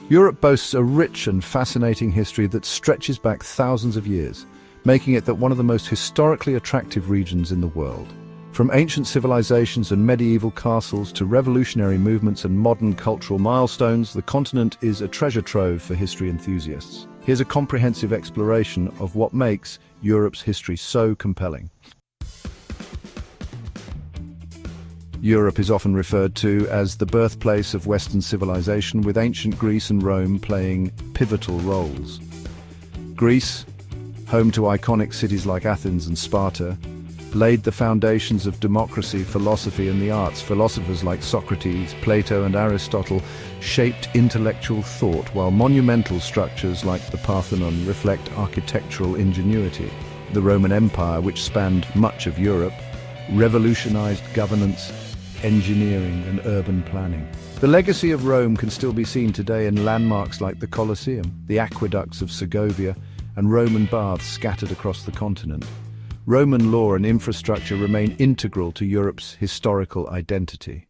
Europe boasts a rich and fascinating history that stretches back thousands of years, making it one of the most historically attractive regions in the world. From ancient civilizations and medieval castles to revolutionary movements and modern cultural milestones, the continent is a treasure trove for history enthusiasts. Here's a comprehensive exploration of what makes Europe's history so compelling. Europe is often referred to as the birthplace of Western civilization, with ancient Greece and Rome playing pivotal roles. Greece, home to iconic cities like Athens and Sparta, laid the foundations of democracy, philosophy, and the arts. Philosophers like Socrates, Plato, and Aristotle shaped intellectual thought, while monumental structures like the Parthenon reflect architectural ingenuity. The Roman Empire, which spanned much of Europe, revolutionized governance, engineering, and urban planning. The legacy of Rome can still be seen today in landmarks like the Colosseum, the aqueducts of Segovia, and Roman baths scattered across the continent. Roman law and infrastructure remain integral to Europe's historical identity.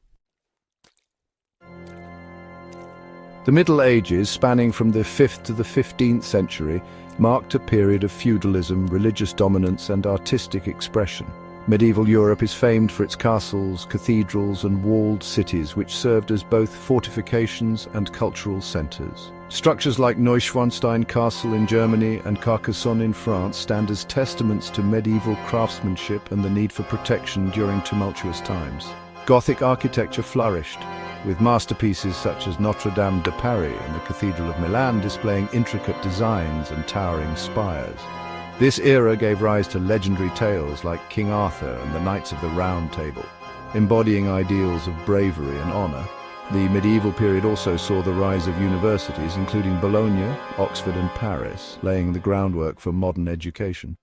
The Middle Ages, spanning from the 5th to the 15th century, marked a period of feudalism, religious dominance, and artistic expression. Medieval Europe is famed for its castles, cathedrals, and walled cities, which served as both fortifications and cultural centers. Structures like Neuschwanstein Castle in Germany and Carcassonne in France stand as testaments to medieval craftsmanship and the need for protection during tumultuous times. Gothic architecture flourished, with masterpieces such as Notre Dame de Paris and the Cathedral of Milan displaying intricate designs and towering spires. This era gave rise to legendary tales like King Arthur and the Knights of the Round Table, embodying ideals of bravery and honor. The medieval period also saw the rise of universities, including Bologna, Oxford, and Paris, laying the groundwork for modern education.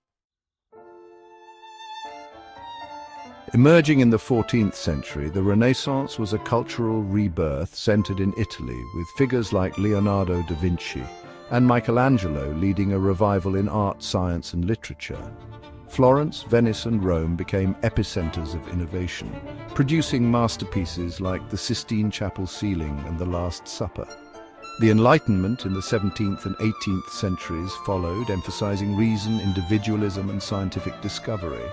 Emerging in the 14th century, the Renaissance was a cultural rebirth centered in Italy, with figures like Leonardo da Vinci and Michelangelo leading a revival in art, science, and literature. Florence, Venice, and Rome became epicenters of innovation, producing masterpieces like the Sistine Chapel ceiling and the Last Supper. The Enlightenment in the 17th and 18th centuries followed, emphasizing reason, individualism, and scientific discovery.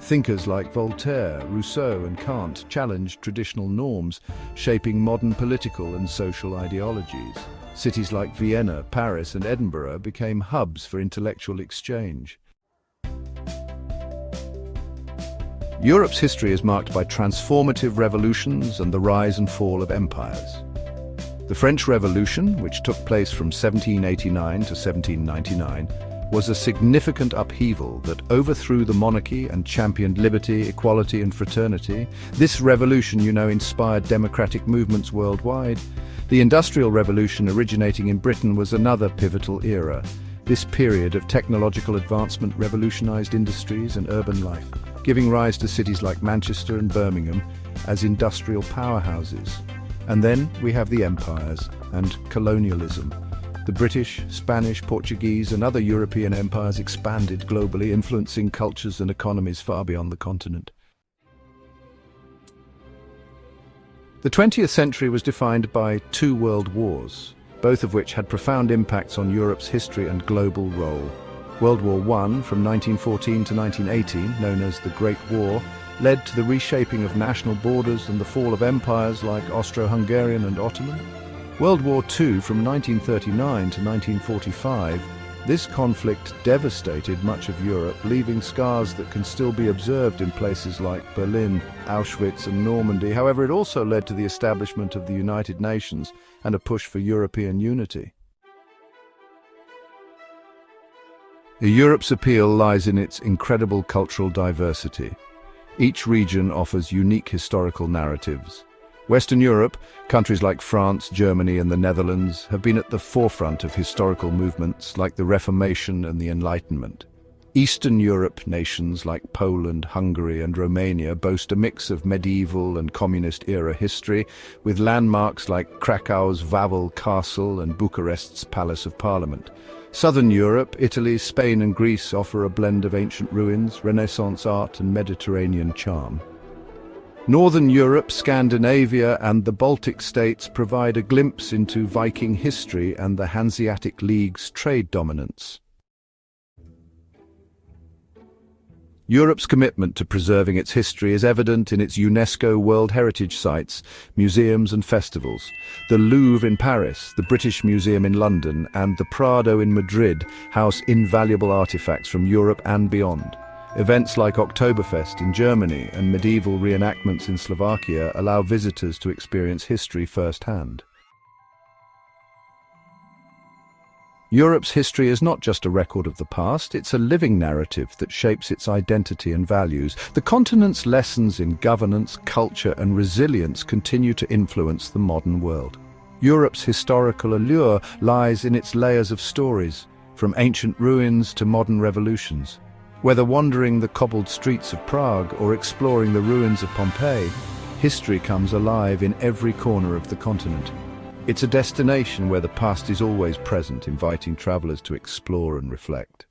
Thinkers like Voltaire, Rousseau, and Kant challenged traditional norms, shaping modern political and social ideologies. Cities like Vienna, Paris, and Edinburgh became hubs for intellectual exchange. Europe's history is marked by transformative revolutions and the rise and fall of empires. The French Revolution, which took place from 1789 to 1799, was a significant upheaval that overthrew the monarchy and championed liberty, equality, and fraternity. This revolution, inspired democratic movements worldwide. The Industrial Revolution, originating in Britain, was another pivotal era. This period of technological advancement revolutionized industries and urban life, giving rise to cities like Manchester and Birmingham as industrial powerhouses. And then we have the empires and colonialism. The British, Spanish, Portuguese, and other European empires expanded globally, influencing cultures and economies far beyond the continent. The 20th century was defined by two world wars, both of which had profound impacts on Europe's history and global role. World War I, from 1914 to 1918, known as the Great War, led to the reshaping of national borders and the fall of empires like Austro-Hungarian and Ottoman. World War II, from 1939 to 1945, this conflict devastated much of Europe, leaving scars that can still be observed in places like Berlin, Auschwitz, and Normandy. However, it also led to the establishment of the United Nations and a push for European unity. Europe's appeal lies in its incredible cultural diversity. Each region offers unique historical narratives. Western Europe, countries like France, Germany, and the Netherlands, have been at the forefront of historical movements like the Reformation and the Enlightenment. Eastern Europe nations like Poland, Hungary, and Romania boast a mix of medieval and communist-era history, with landmarks like Krakow's Wawel Castle and Bucharest's Palace of Parliament. Southern Europe, Italy, Spain, and Greece offer a blend of ancient ruins, Renaissance art, and Mediterranean charm. Northern Europe, Scandinavia, and the Baltic states provide a glimpse into Viking history and the Hanseatic League's trade dominance. Europe's commitment to preserving its history is evident in its UNESCO World Heritage Sites, museums and festivals. The Louvre in Paris, the British Museum in London, and the Prado in Madrid house invaluable artifacts from Europe and beyond. Events like Oktoberfest in Germany and medieval reenactments in Slovakia allow visitors to experience history firsthand. Europe's history is not just a record of the past, it's a living narrative that shapes its identity and values. The continent's lessons in governance, culture and resilience continue to influence the modern world. Europe's historical allure lies in its layers of stories, from ancient ruins to modern revolutions. Whether wandering the cobbled streets of Prague or exploring the ruins of Pompeii, history comes alive in every corner of the continent. It's a destination where the past is always present, inviting travelers to explore and reflect.